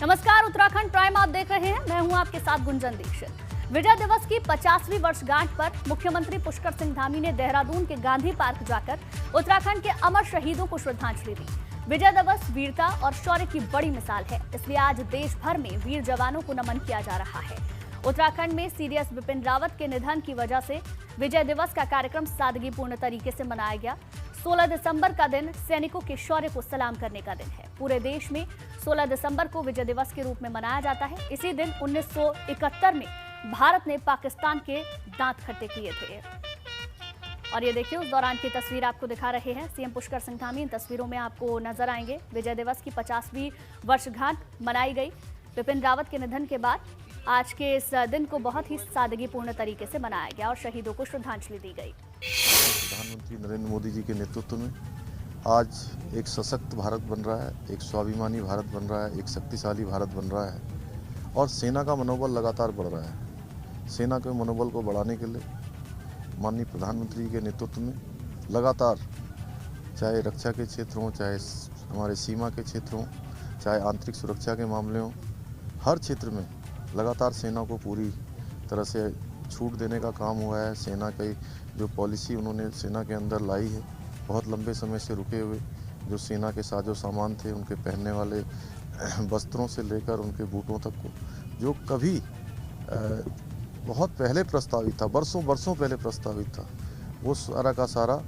नमस्कार, उत्तराखंड प्राइम आप देख रहे हैं। मैं हूं आपके साथ गुंजन दीक्षित। विजय दिवस की 50वीं वर्षगांठ पर मुख्यमंत्री पुष्कर सिंह धामी ने देहरादून के गांधी पार्क जाकर उत्तराखंड के अमर शहीदों को श्रद्धांजलि दी। विजय दिवस वीरता और शौर्य की बड़ी मिसाल है, इसलिए आज देश भर में वीर जवानों को नमन किया जा रहा है। उत्तराखंड में सीडीएस बिपिन रावत के निधन की वजह से विजय दिवस का कार्यक्रम सादगीपूर्ण तरीके से मनाया गया। 16 दिसंबर का दिन सैनिकों के शौर्य को सलाम करने का दिन है। पूरे देश में 16 दिसंबर को विजय दिवस के रूप में मनाया जाता है। इसी दिन 1971 में भारत ने पाकिस्तान के दांत खट्टे किए थे। और ये देखिए, उस दौरान की तस्वीर आपको दिखा रहे हैं सीएम पुष्कर सिंह धामी। इन तस्वीरों में आपको नजर आएंगे। विजय दिवस की 50वीं वर्षगांठ मनाई गई। बिपिन रावत के निधन के बाद आज के इस दिन को बहुत ही सादगीपूर्ण तरीके से मनाया गया और शहीदों को श्रद्धांजलि दी गई। प्रधानमंत्री नरेंद्र मोदी जी के नेतृत्व में आज एक सशक्त भारत बन रहा है, एक स्वाभिमानी भारत बन रहा है, एक शक्तिशाली भारत बन रहा है और सेना का मनोबल लगातार बढ़ रहा है। सेना के मनोबल को बढ़ाने के लिए माननीय प्रधानमंत्री जी के नेतृत्व में लगातार, चाहे रक्षा के क्षेत्र हों, चाहे हमारे सीमा के क्षेत्र हों, चाहे आंतरिक सुरक्षा के मामले हों, हर क्षेत्र में लगातार सेना को पूरी तरह से छूट देने का काम हुआ है। सेना की जो पॉलिसी उन्होंने सेना के अंदर लाई है, बहुत लंबे समय से रुके हुए जो सेना के साजो सामान थे, उनके पहनने वाले वस्त्रों से लेकर उनके बूटों तक को, जो कभी बहुत पहले प्रस्तावित था, बरसों पहले प्रस्तावित था, वो सारा का सारा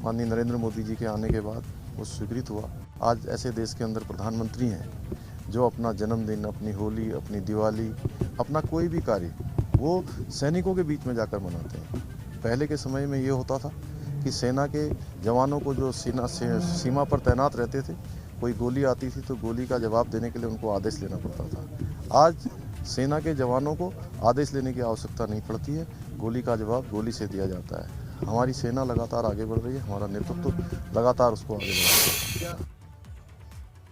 माननीय नरेंद्र मोदी जी के आने के बाद वो स्वीकृत हुआ। आज ऐसे देश के अंदर प्रधानमंत्री हैं जो अपना जन्मदिन, अपनी होली, अपनी दिवाली, अपना कोई भी कार्य वो सैनिकों के बीच में जाकर मनाते हैं। पहले के समय में ये होता था कि सेना के जवानों को जो सीमा पर तैनात रहते थे, कोई गोली आती थी तो गोली का जवाब देने के लिए उनको आदेश लेना पड़ता था। आज सेना के जवानों को आदेश लेने की आवश्यकता नहीं पड़ती है, गोली का जवाब गोली से दिया जाता है। हमारी सेना लगातार आगे बढ़ रही है, हमारा नेतृत्व लगातार उसको आगे बढ़ा रहा है।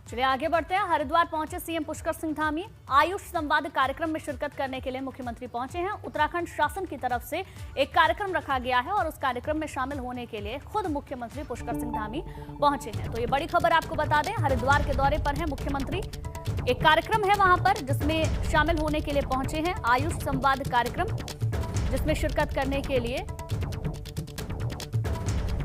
चलिए आगे बढ़ते हैं। हरिद्वार पहुंचे सीएम पुष्कर सिंह धामी। आयुष संवाद कार्यक्रम में शिरकत करने के लिए मुख्यमंत्री पहुंचे हैं। उत्तराखंड शासन की तरफ से एक कार्यक्रम रखा गया है और उस कार्यक्रम में शामिल होने के लिए खुद मुख्यमंत्री पुष्कर सिंह धामी पहुंचे हैं। तो ये बड़ी खबर आपको बता दें, हरिद्वार के दौरे पर है मुख्यमंत्री। एक कार्यक्रम है वहां पर जिसमें शामिल होने के लिए पहुंचे हैं। आयुष संवाद कार्यक्रम जिसमें शिरकत करने के लिए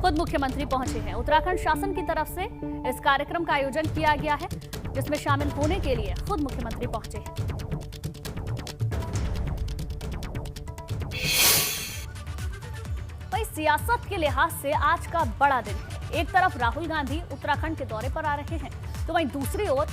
खुद मुख्यमंत्री पहुंचे हैं। उत्तराखंड शासन की तरफ से इस कार्यक्रम का आयोजन किया गया है जिसमें शामिल होने के लिए खुद मुख्यमंत्री पहुंचे हैं। वहीं सियासत के लिहाज से आज का बड़ा दिन है। एक तरफ राहुल गांधी उत्तराखंड के दौरे पर आ रहे हैं, तो वहीं दूसरी ओर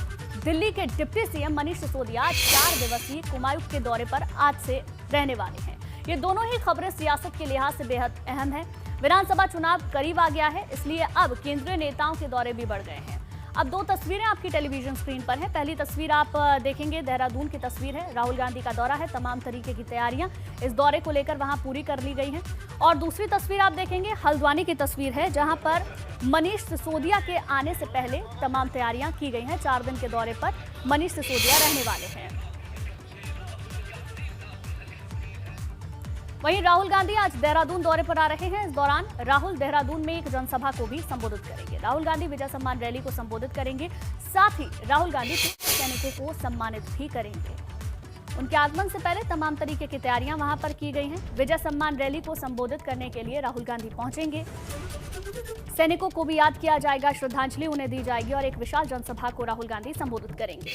दिल्ली के डिप्टी सीएम मनीष सिसोदिया 4 दिवसीय कुमायूं के दौरे पर आज से रहने वाले हैं। ये दोनों ही खबरें सियासत के लिहाज से बेहद अहम है। विधानसभा चुनाव करीब आ गया है, इसलिए अब केंद्रीय नेताओं के दौरे भी बढ़ गए हैं। अब 2 तस्वीरें आपकी टेलीविजन स्क्रीन पर हैं। पहली तस्वीर आप देखेंगे, देहरादून की तस्वीर है। राहुल गांधी का दौरा है, तमाम तरीके की तैयारियां इस दौरे को लेकर वहां पूरी कर ली गई हैं। और दूसरी तस्वीर आप देखेंगे, हल्द्वानी की तस्वीर है, जहां पर मनीष सिसोदिया के आने से पहले तमाम तैयारियां की गई हैं। 4 दिन के दौरे पर मनीष सिसोदिया रहने वाले हैं। वहीं राहुल गांधी आज देहरादून दौरे पर आ रहे हैं। इस दौरान राहुल देहरादून में एक जनसभा को भी संबोधित करेंगे। राहुल गांधी विजय सम्मान रैली को संबोधित करेंगे। साथ ही राहुल गांधी सैनिकों को सम्मानित भी करेंगे। उनके आगमन से पहले तमाम तरीके की तैयारियां वहां पर की गई हैं। विजय सम्मान रैली को संबोधित करने के लिए राहुल गांधी पहुंचेंगे। सैनिकों को भी याद किया जाएगा, श्रद्धांजलि उन्हें दी जाएगी और एक विशाल जनसभा को राहुल गांधी संबोधित करेंगे।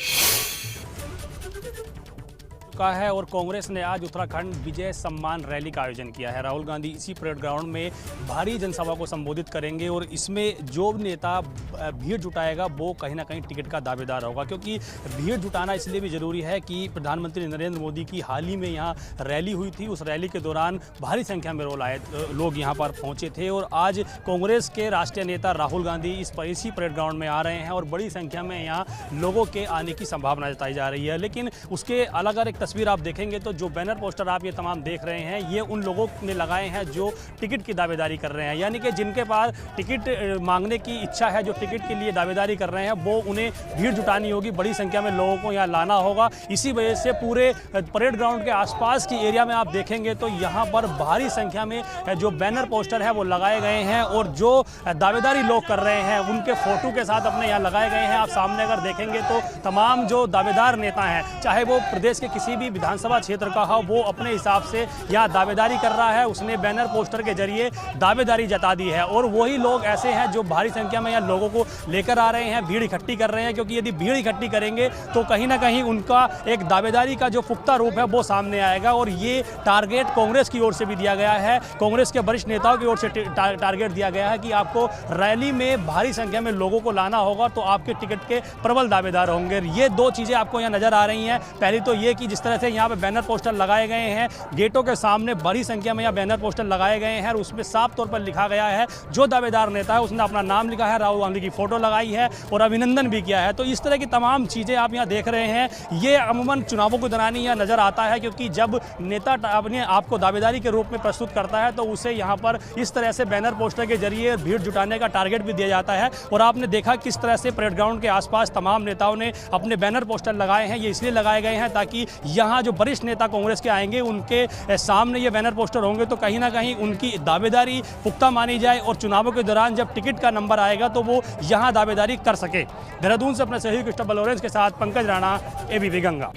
का है और कांग्रेस ने आज उत्तराखंड विजय सम्मान रैली का आयोजन किया है। राहुल गांधी इसी परेड ग्राउंड में भारी जनसभा को संबोधित करेंगे और इसमें जो नेता भीड़ जुटाएगा वो कहीं ना कहीं टिकट का दावेदार होगा, क्योंकि भीड़ जुटाना इसलिए भी जरूरी है कि प्रधानमंत्री नरेंद्र मोदी की हाल ही में यहाँ रैली हुई थी। उस रैली के दौरान भारी संख्या में लोग यहाँ पर पहुँचे थे और आज कांग्रेस के राष्ट्रीय नेता राहुल गांधी इसी परेड ग्राउंड में आ रहे हैं और बड़ी संख्या में यहाँ लोगों के आने की संभावना जताई जा रही है। लेकिन उसके अलग अलग तस्वीर आप देखेंगे तो जो बैनर पोस्टर आप ये तमाम देख रहे हैं, ये उन लोगों ने लगाए हैं जो टिकट की दावेदारी कर रहे हैं, यानी कि जिनके पास टिकट मांगने की इच्छा है, जो टिकट के लिए दावेदारी कर रहे हैं, वो उन्हें भीड़ जुटानी होगी, बड़ी संख्या में लोगों को यहाँ लाना होगा। इसी वजह से पूरे परेड ग्राउंड के आसपास की एरिया में आप देखेंगे तो यहाँ पर भारी संख्या में जो बैनर पोस्टर है वो लगाए गए हैं और जो दावेदारी लोग कर रहे हैं उनके फोटो के साथ अपने यहाँ लगाए गए हैं। आप सामने अगर देखेंगे तो तमाम जो दावेदार नेता हैं, चाहे वो प्रदेश के किसी भी विधानसभा क्षेत्र का हो, वो अपने हिसाब से यहाँ दावेदारी कर रहा है। उसने बैनर पोस्टर के जरिए दावेदारी जता दी है और वही लोग ऐसे हैं जो भारी संख्या में यहाँ लोगों को लेकर आ रहे हैं, भीड़ इकट्ठी कर रहे हैं, क्योंकि यदि भीड़ इकट्ठी करेंगे तो कहीं ना कहीं उनका एक दावेदारी का जो पुख्ता रूप है वो सामने आएगा। और ये टारगेट कांग्रेस की ओर से भी दिया गया है, कांग्रेस के वरिष्ठ नेताओं की ओर से टारगेट दिया गया है कि आपको रैली में भारी संख्या में लोगों को लाना होगा तो आपके टिकट के प्रबल दावेदार होंगे। ये दो चीज़ें आपको यहाँ नजर आ रही हैं। पहली तो ये कि जिस तरह से यहाँ पे बैनर पोस्टर लगाए गए हैं, गेटों के सामने बड़ी संख्या में यहाँ बैनर पोस्टर लगाए गए हैं और उसमें साफ तौर पर लिखा गया है, जो दावेदार नेता है उसने अपना नाम लिखा है, राहुल गांधी की फोटो लगाई है और अभिनंदन भी किया है। तो इस तरह की तमाम चीज़ें आप यहाँ देख रहे हैं। ये अमूमन चुनावों के दौरान ही यहाँ नजर आता है, क्योंकि जब नेता अपने आपको दावेदारी के रूप में प्रस्तुत करता है तो उसे यहाँ पर इस तरह से बैनर पोस्टर के जरिए भीड़ जुटाने का टारगेट भी दिया जाता है। और आपने देखा किस तरह से परेड ग्राउंड के आसपास तमाम नेताओं ने अपने बैनर पोस्टर लगाए हैं। ये इसलिए लगाए गए हैं ताकि यहाँ जो वरिष्ठ नेता कांग्रेस के आएंगे उनके सामने ये बैनर पोस्टर होंगे तो कहीं ना कहीं उनकी दावेदारी पुख्ता मानी जाए और चुनावों के दौरान जब टिकट का नंबर आएगा तो वो यहाँ दावेदारी कर सके। देहरादून से अपने सहयोगी क्रिस्टोफर लॉरेंस के साथ पंकज राणा, एबीपी गंगा।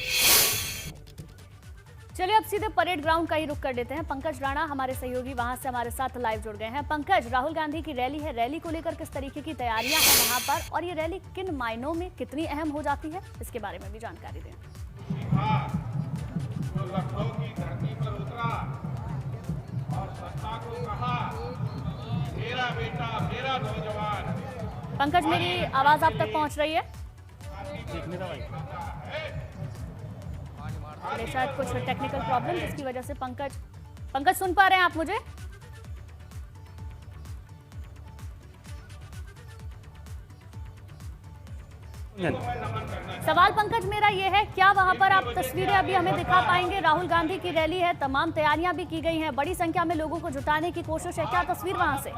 चलिए अब सीधे परेड ग्राउंड का ही रुख कर देते हैं। पंकज राणा हमारे सहयोगी वहां से हमारे साथ लाइव जुड़ गए हैं। पंकज, राहुल गांधी की रैली है, रैली को लेकर किस तरीके की तैयारियां हैं वहां पर और ये रैली किन मायनों में कितनी अहम हो जाती है, इसके बारे में भी जानकारी दें। पंकज, मेरी आवाज आप तक पहुंच रही है? शायद कुछ टेक्निकल प्रॉब्लम जिसकी वजह से पंकज सुन पा रहे हैं आप मुझे? सवाल पंकज मेरा ये है, क्या वहां पर आप तस्वीरें अभी हमें दिखा पाएंगे? राहुल गांधी की रैली है, तमाम तैयारियां भी की गई हैं, बड़ी संख्या में लोगों को जुटाने की कोशिश है, क्या तस्वीर वहां से?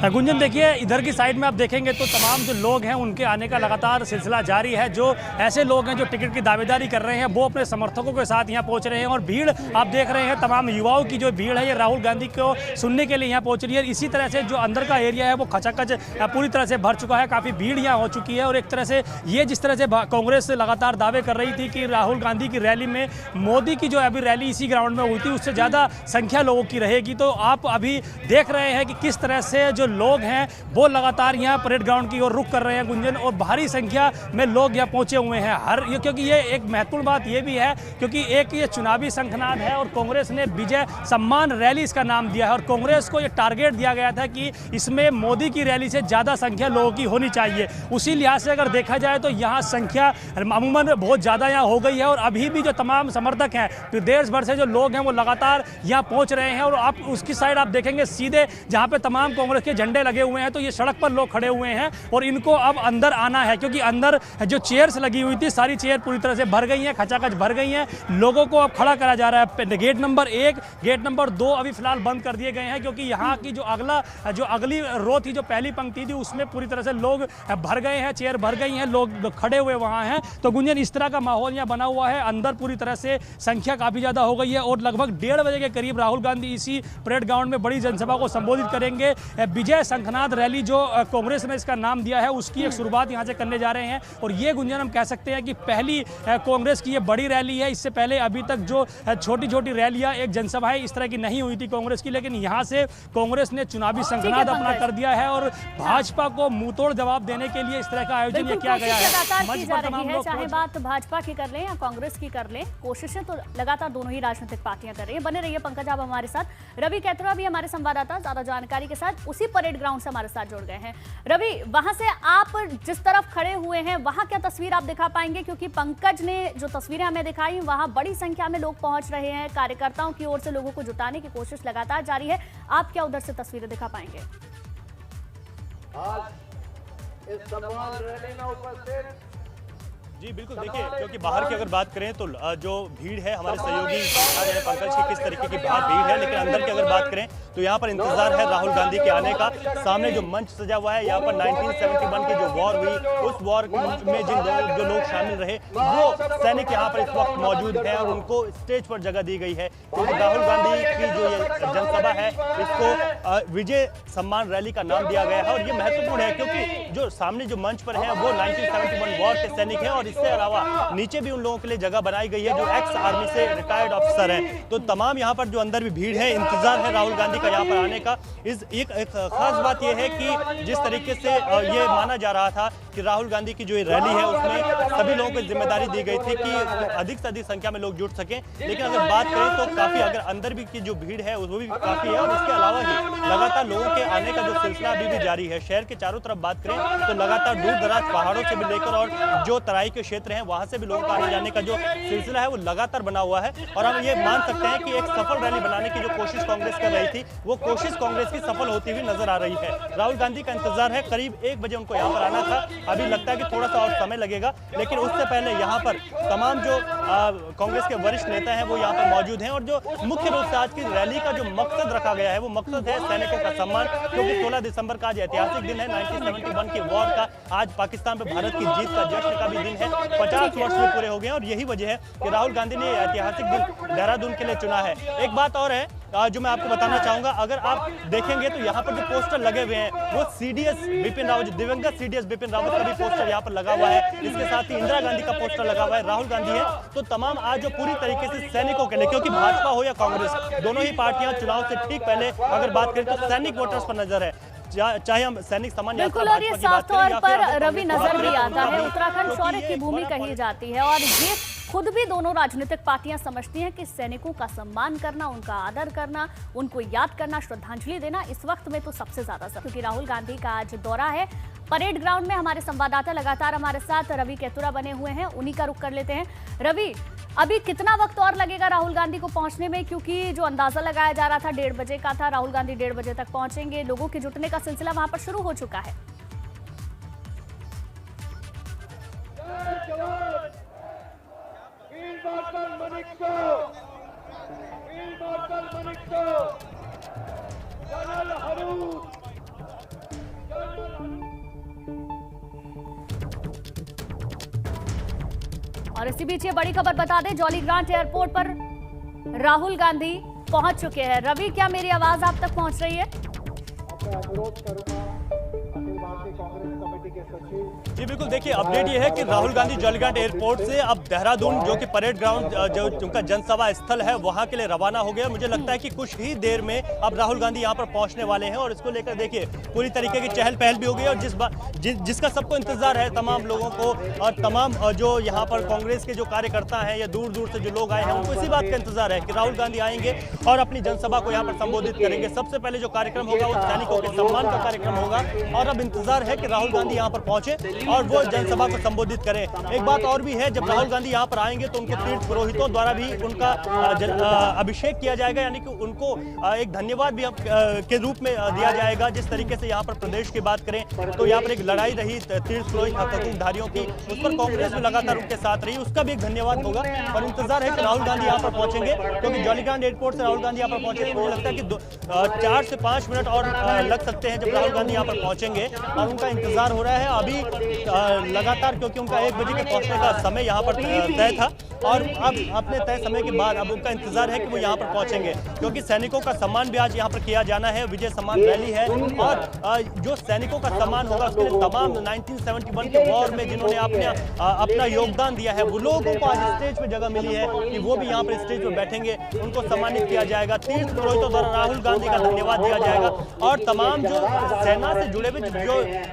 गुंजन, देखिए इधर की साइड में आप देखेंगे तो तमाम जो लोग हैं उनके आने का लगातार सिलसिला जारी है। जो ऐसे लोग हैं जो टिकट की दावेदारी कर रहे हैं वो अपने समर्थकों के साथ यहाँ पहुँच रहे हैं और भीड़ आप देख रहे हैं, तमाम युवाओं की जो भीड़ है ये राहुल गांधी को सुनने के लिए यहाँ पहुँच रही है। इसी तरह से जो अंदर का एरिया है वो खचाखच पूरी तरह से भर चुका है, काफ़ी भीड़ यहाँ हो चुकी है। और एक तरह से ये जिस तरह से कांग्रेस लगातार दावे कर रही थी कि राहुल गांधी की रैली में मोदी की जो अभी रैली इसी ग्राउंड में हुई थी उससे ज़्यादा संख्या लोगों की रहेगी, तो आप अभी देख रहे हैं कि किस तरह से जो लोग हैं वो लगातार यहाँ परेड ग्राउंड की ओर रुख कर रहे हैं गुंजन, और भारी संख्या में लोग यहाँ पहुंचे हुए हैं। क्योंकि ये एक महत्वपूर्ण बात ये भी है क्योंकि एक ये चुनावी शंखनाद है और कांग्रेस ने विजय सम्मान रैली इसका नाम दिया है और कांग्रेस को ये टारगेट दिया गया था कि इसमें मोदी की रैली से ज़्यादा संख्या लोगों की होनी चाहिए। उसी लिहाज से अगर देखा जाए तो यहाँ संख्या अमूमन बहुत ज़्यादा यहाँ हो गई है और अभी भी जो तमाम समर्थक हैं प्रदेश भर से जो लोग हैं वो लगातार यहाँ पहुँच रहे हैं। और आप उसकी साइड आप देखेंगे सीधे जहाँ पे तमाम कांग्रेस के झंडे लगे हुए हैं तो ये सड़क पर लोग खड़े हुए हैं और इनको अब अंदर आना है, क्योंकि अंदर जो चेयर्स लगी हुई थी सारी चेयर पूरी तरह से भर गई हैं, खचाखच भर गई हैं। लोगों को अब खड़ा करा जा रहा है। गेट नंबर 1, गेट नंबर 2 अभी फिलहाल बंद कर दिए गए हैं क्योंकि यहाँ की जो अगली रो थी, जो पहली पंक्ति थी, उसमें पूरी तरह से लोग भर गए हैं, चेयर भर गई हैं, लोग खड़े हुए वहाँ हैं। तो गुंजन, इस तरह का माहौल यहाँ बना हुआ है। अंदर पूरी तरह से संख्या काफ़ी ज़्यादा हो गई है और लगभग 1:30 बजे के करीब राहुल गांधी इसी परेड ग्राउंड में बड़ी जनसभा को संबोधित करेंगे। विजय शंखनाद रैली जो कांग्रेस ने इसका नाम दिया है उसकी एक शुरुआत यहाँ से करने जा रहे हैं। और ये गुंजन, हम कह सकते हैं कि पहली कांग्रेस की ये बड़ी रैली है। इससे पहले अभी तक जो छोटी छोटी रैलियाँ, एक जनसभाएं इस तरह की नहीं हुई थी कांग्रेस की, लेकिन यहाँ से कांग्रेस ने चुनावी शंखनाद अपना कर दिया है और भाजपा को मुंहतोड़ जवाब देने के लिए इस तरह का आयोजन किया गया है। चाहे बात भाजपा की कर लें या कांग्रेस की कर लें, कोशिशें तो लगातार दोनों ही राजनीतिक पार्टियां कर रही हैं। बने रहिए पंकज, आप हमारे साथ। रवि कैथरा भी हमारे संवाददाता ज्यादा जानकारी के साथ उसी परेड ग्राउंड से हमारे साथ जुड़ गए हैं। रवि, वहां से आप जिस तरफ खड़े हुए हैं वहां क्या तस्वीर आप दिखा पाएंगे? क्योंकि पंकज ने जो तस्वीरें हमें दिखाई वहां बड़ी संख्या में लोग पहुंच रहे हैं, कार्यकर्ताओं की ओर से लोगों को जुटाने की कोशिश लगातार जारी है। आप क्या उधर से तस्वीरें दिखा पाएंगे? इस सम्मान रैली में उपस्थित। जी बिल्कुल, देखिए क्योंकि बाहर की अगर बात करें तो जो भीड़ है हमारे सहयोगी पंकज की किस तरीके की बाहर भीड़ है, लेकिन अंदर की अगर बात करें तो यहाँ पर इंतजार है राहुल गांधी के आने का। सामने जो मंच सजा हुआ है, यहाँ पर 1971 की जो वॉर हुई, उस वॉर में जो लोग शामिल रहे वो सैनिक यहाँ पर इस वक्त मौजूद हैं और उनको स्टेज पर जगह दी गई है। क्योंकि राहुल गांधी की जो ये जनसभा है इसको विजय सम्मान रैली का नाम दिया गया है और ये महत्वपूर्ण है क्योंकि जो सामने जो मंच पर है वो 1971 वॉर के सैनिक हैं और इससे अलावा नीचे भी उन लोगों के लिए जगह बनाई गई है जो एक्स आर्मी से रिटायर्ड ऑफिसर हैं। तो तमाम यहाँ पर जो अंदर भी भीड़ है, इंतजार है राहुल गांधी का यहाँ पर आने का। एक खास बात यह है कि जिस तरीके से ये माना जा रहा था कि राहुल गांधी की जो ये रैली है उसमें सभी लोगों को जिम्मेदारी दी गई थी कि अधिक से अधिक संख्या में लोग जुट सकें, लेकिन अगर बात करें तो काफी अगर अंदर भी की जो भीड़ है वो भी काफी है और इसके अलावा ही लगातार लोगों के आने का जो सिलसिला अभी भी जारी है। शहर के चारों तरफ बात करें तो लगातार दूर दराज पहाड़ों से भी लेकर और जो तराई के क्षेत्र हैं वहां से भी लोगों का आने जाने का जो सिलसिला है वो लगातार बना हुआ है और हम ये मान सकते हैं कि एक सफल रैली बनाने की जो कोशिश कांग्रेस कर रही थी वो कोशिश कांग्रेस की सफल होती हुई नजर आ रही है। राहुल गांधी का इंतजार है, करीब 1 बजे उनको यहाँ पर आना था, अभी लगता है कि थोड़ा सा और समय लगेगा, लेकिन उससे पहले यहाँ पर तमाम जो कांग्रेस के वरिष्ठ नेता हैं वो यहाँ पर मौजूद हैं और जो मुख्य रूप से आज की रैली का जो मकसद रखा गया है वो मकसद है सैनिकों का सम्मान, क्योंकि 16 दिसंबर का आज ऐतिहासिक दिन है, 1971 की वॉर का, आज पाकिस्तान पर भारत की जीत का जश्न का भी दिन है, 50 वर्ष में पूरे हो गए और यही वजह है कि राहुल गांधी ने ऐतिहासिक दिन देहरादून के लिए चुना है। एक बात और है जो मैं आपको बताना चाहूंगा, अगर आप देखेंगे तो यहाँ पर जो पोस्टर लगे हुए हैं वो सीडीएस बिपिन रावत, दिवंगत सीडीएस बिपिन रावत का भी पोस्टर यहाँ पर लगा हुआ है, इसके साथ ही इंदिरा गांधी का पोस्टर लगा हुआ है, राहुल गांधी है। तो तमाम आज जो पूरी तरीके से सैनिकों के लिए, क्योंकि भाजपा हो या कांग्रेस दोनों ही पार्टियां चुनाव से ठीक पहले अगर बात करें तो सैनिक वोटर्स पर नजर है, चाहे हम सैनिक सम्मान बिल्कुल। और ये साफ तौर पर रवि नजर भी आता है, उत्तराखंड शौर्य की भूमि कही जाती है और ये खुद भी दोनों राजनीतिक पार्टियां समझती हैं कि सैनिकों का सम्मान करना, उनका आदर करना, उनको याद करना, श्रद्धांजलि देना इस वक्त में तो सबसे ज्यादा जरूरी, क्योंकि राहुल गांधी का आज दौरा है परेड ग्राउंड में। हमारे संवाददाता लगातार हमारे साथ रवि केतुरा बने हुए हैं, उन्हीं का रुख कर लेते हैं। रवि, अभी कितना वक्त और लगेगा राहुल गांधी को पहुंचने में, क्योंकि जो अंदाजा लगाया जा रहा था 1:30 बजे का था, राहुल गांधी 1:30 बजे तक पहुंचेंगे, लोगों के जुटने का सिलसिला वहां पर शुरू हो चुका है। और इसी बीच ये बड़ी खबर बता दें, जॉलीग्रांट एयरपोर्ट पर राहुल गांधी पहुंच चुके हैं। रवि, क्या मेरी आवाज आप तक पहुंच रही है? अनुरोध करूंगा अखिल भारतीय कांग्रेस कमेटी के सचिव। जी बिल्कुल, देखिए अपडेट ये है कि राहुल गांधी जॉलीग्रांट एयरपोर्ट से अब देहरादून जो कि परेड ग्राउंड जो उनका जनसभा स्थल है वहां के लिए रवाना हो गया। मुझे लगता है कि कुछ ही देर में अब राहुल गांधी यहां पर पहुंचने वाले हैं और इसको लेकर देखिए पूरी तरीके की चहल पहल भी हो गई और जिसका सबको इंतजार है तमाम लोगों को और तमाम जो यहाँ पर कांग्रेस के जो कार्यकर्ता हैं या दूर दूर से जो लोग आए हैं उनको इसी बात का इंतजार है कि राहुल गांधी आएंगे और अपनी जनसभा को यहाँ पर संबोधित करेंगे। सबसे पहले जो कार्यक्रम होगा वो सैनिकों के सम्मान का कार्यक्रम होगा और अब इंतजार है कि राहुल गांधी यहाँ पर पहुंचे और वो जनसभा को संबोधित करें। एक बात और भी है, जब राहुल गांधी यहाँ पर आएंगे तो उनको तीर्थ पुरोहितों द्वारा भी उनका अभिषेक किया जाएगा, यानी कि उनको एक धन्यवाद भी के रूप में दिया जाएगा। जिस तरीके से यहाँ पर प्रदेश की बात करें तो यहाँ पर एक लड़ाई रही तीर्थ पुरोहित हकूकधारियों की, उस पर कांग्रेस भी लगातार उनके साथ रही, उसका भी एक धन्यवाद होगा और इंतजार है कि राहुल गांधी यहाँ पर पहुंचेंगे, क्योंकि जॉलीग्रांट एयरपोर्ट से राहुल गांधी यहाँ पर पहुंचे मुझे लगता है कि 4 से 5 मिनट और लग सकते हैं जब राहुल गांधी यहाँ पर पहुंचेंगे और उनका इंतजार हो रहा है अभी लगातार, क्योंकि उनका 1 बजे के पहुंचने का समय यहाँ पर तय था और अब अपने तय समय के बाद अब उनका इंतजार है कि वो यहाँ पर पहुंचेंगे, क्योंकि सैनिकों का सम्मान भी आज यहाँ पर किया जाना है। विजय सम्मान रैली है और जो सैनिकों का सम्मान होगा उसके लिए तमाम 1971 के वॉर में जिन्होंने अपना योगदान दिया है वो लोगों को आज स्टेज पे जगह मिली है कि वो भी यहाँ पर स्टेज पे बैठेंगे, उनको सम्मानित किया जाएगा। तीर्थ पुरोहितों द्वारा राहुल गांधी का धन्यवाद दिया जाएगा और तमाम जो सेना से जुड़े हुए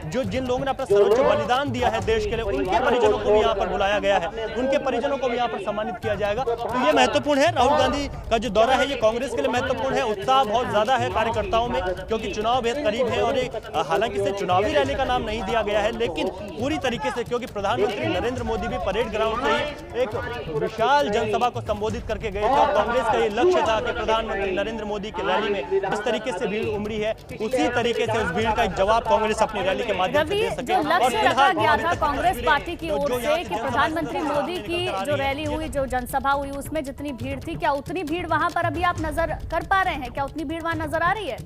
जो जिन लोगों ने अपना सर्वोच्च बलिदान दिया है देश के लिए उनके परिजनों को भी यहाँ पर बुलाया गया है, उनके परिजनों को भी यहाँ पर सम्मानित किया जाएगा। तो ये महत्वपूर्ण है, राहुल गांधी का जो दौरा है ये कांग्रेस के लिए महत्वपूर्ण है। उत्साह बहुत ज्यादा है कार्यकर्ताओं में, क्योंकि चुनाव बेहद करीब है और हालांकि इसे चुनावी रैली का नाम नहीं दिया गया है, लेकिन पूरी तरीके से, क्योंकि प्रधानमंत्री नरेंद्र मोदी भी परेड ग्राउंड से ही एक विशाल जनसभा को संबोधित करके गए थे। और कांग्रेस का ये लक्ष्य था कि प्रधानमंत्री नरेंद्र मोदी की रैली में जिस तरीके से भीड़ उमड़ी है, उसी तरीके से उस भीड़ का एक जवाब कांग्रेस अपनी रैली के माध्यम से दे सके। जो लक्ष्य रखा गया था कांग्रेस पार्टी की ओर से कि प्रधानमंत्री मोदी की जो रैली हुई, जो जनसभा हुई, उसमें जितनी भीड़ थी, क्या उतनी भीड़ वहां पर अभी आप नजर कर पा रहे हैं? क्या उतनी भीड़ वहां नजर आ रही है?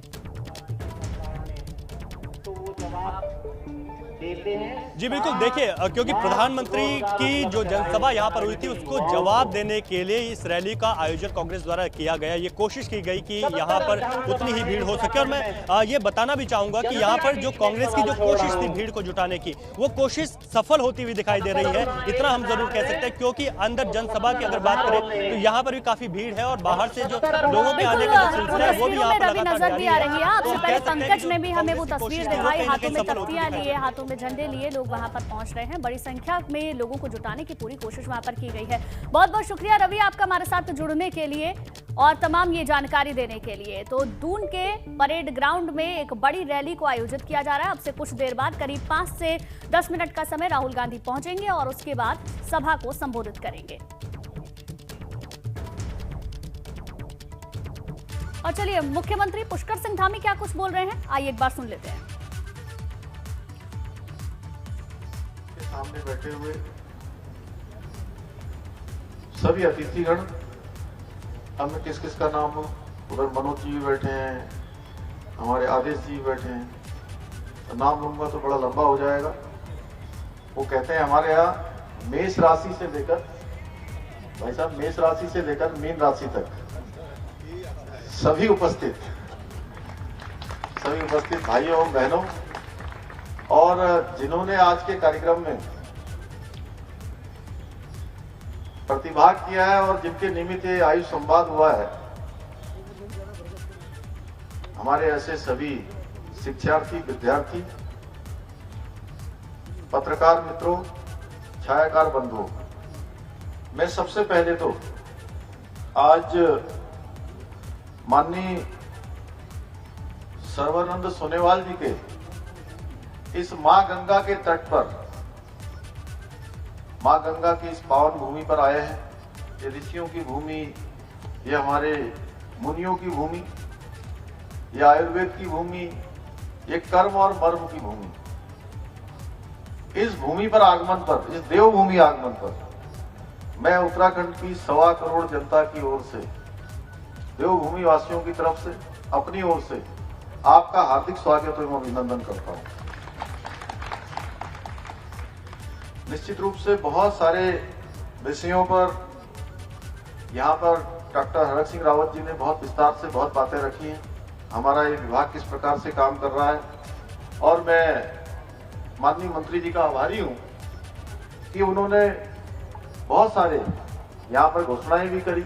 जी बिल्कुल, देखिए, क्योंकि प्रधानमंत्री की जो जनसभा यहाँ पर हुई थी उसको जवाब देने के लिए इस रैली का आयोजन कांग्रेस द्वारा किया गया। ये कोशिश की गई कि यहाँ पर उतनी ही भीड़ हो सके। और मैं ये बताना भी चाहूंगा कि यहाँ पर जो कांग्रेस की जो कोशिश थी भीड़ को जुटाने की, वो कोशिश सफल होती हुई दिखाई दे रही है, इतना हम जरूर कह सकते हैं। क्योंकि अंदर जनसभा की अगर बात करें तो यहाँ पर भी काफी भीड़ है और बाहर से जो लोगों के आने का सिलसिला है वो भी यहाँ पर नजर भी आ रही है। आपसे पहले पंकज ने भी हमें वो तस्वीर दिखाई, हाथों में तख्तियां लिए, हाथों में झंडे लिए लोग वहां पर पहुंच रहे हैं। बड़ी संख्या में लोगों को जुटाने की पूरी कोशिश वहां पर की गई है। बहुत बहुत शुक्रिया रवि आपका हमारे साथ जुड़ने के लिए और तमाम ये जानकारी देने के लिए। तो दून के परेड ग्राउंड में एक बड़ी रैली को आयोजित किया जा रहा है। अब से कुछ देर बाद करीब 5 से 10 मिनट का समय राहुल गांधी पहुंचेंगे और उसके बाद सभा को संबोधित करेंगे। और चलिए, मुख्यमंत्री पुष्कर सिंह धामी क्या कुछ बोल रहे हैं, आइए एक बार सुन लेते हैं। सामने बैठे हुए सभी अतिथिगण, अब मैं किस किस का नाम लूं? उधर मनोज जी भी बैठे हैं, हमारे आदेश जी भी बैठे हैं, तो नाम लूंगा तो बड़ा लंबा हो जाएगा। वो कहते हैं हमारे यहाँ मेष राशि से लेकर, भाई साहब, मेष राशि से लेकर मीन राशि तक सभी उपस्थित भाइयों बहनों और जिन्होंने आज के कार्यक्रम में प्रतिभाग किया है और जिनके निमित्त ये आयु संवाद हुआ है, हमारे ऐसे सभी शिक्षार्थी, विद्यार्थी, पत्रकार मित्रों, छायाकार बंधुओं, मैं सबसे पहले तो आज माननीय सर्वानंद सोनेवाल जी के इस मां गंगा के तट पर, मां गंगा की इस पावन भूमि पर आए हैं। ये ऋषियों की भूमि, ये हमारे मुनियों की भूमि, ये आयुर्वेद की भूमि, ये कर्म और मर्म की भूमि। इस भूमि पर आगमन पर, इस देवभूमि आगमन पर मैं उत्तराखंड की 1.25 करोड़ जनता की ओर से, देवभूमि वासियों की तरफ से, अपनी ओर से आपका हार्दिक स्वागत एवं अभिनंदन करता हूं। निश्चित रूप से बहुत सारे विषयों पर यहाँ पर डॉक्टर हरक सिंह रावत जी ने बहुत विस्तार से बहुत बातें रखी हैं। हमारा ये विभाग किस प्रकार से काम कर रहा है, और मैं माननीय मंत्री जी का आभारी हूँ कि उन्होंने बहुत सारे यहाँ पर घोषणाएं भी करी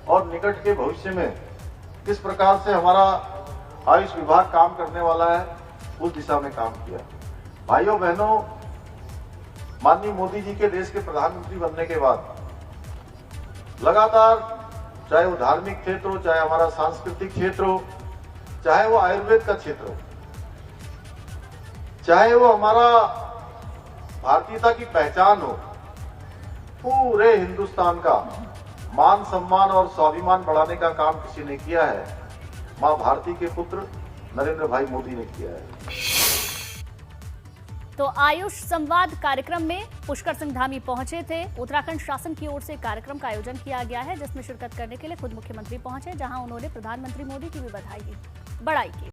और निकट के भविष्य में किस प्रकार से हमारा आयुष विभाग काम करने वाला है, उस दिशा में काम किया। भाइयों बहनों, माननीय मोदी जी के देश के प्रधानमंत्री बनने के बाद लगातार, चाहे वो धार्मिक क्षेत्र हो, चाहे हमारा सांस्कृतिक क्षेत्र हो, चाहे वो आयुर्वेद का क्षेत्र हो, चाहे वो हमारा भारतीयता की पहचान हो, पूरे हिंदुस्तान का मान सम्मान और स्वाभिमान बढ़ाने का काम किसी ने किया है, मां भारती के पुत्र नरेंद्र भाई मोदी ने किया है। तो आयुष संवाद कार्यक्रम में पुष्कर सिंह धामी पहुंचे थे। उत्तराखंड शासन की ओर से कार्यक्रम का आयोजन किया गया है, जिसमें शिरकत करने के लिए खुद मुख्यमंत्री पहुंचे, जहां उन्होंने प्रधानमंत्री मोदी की भी बधाई दी, बड़ाई की।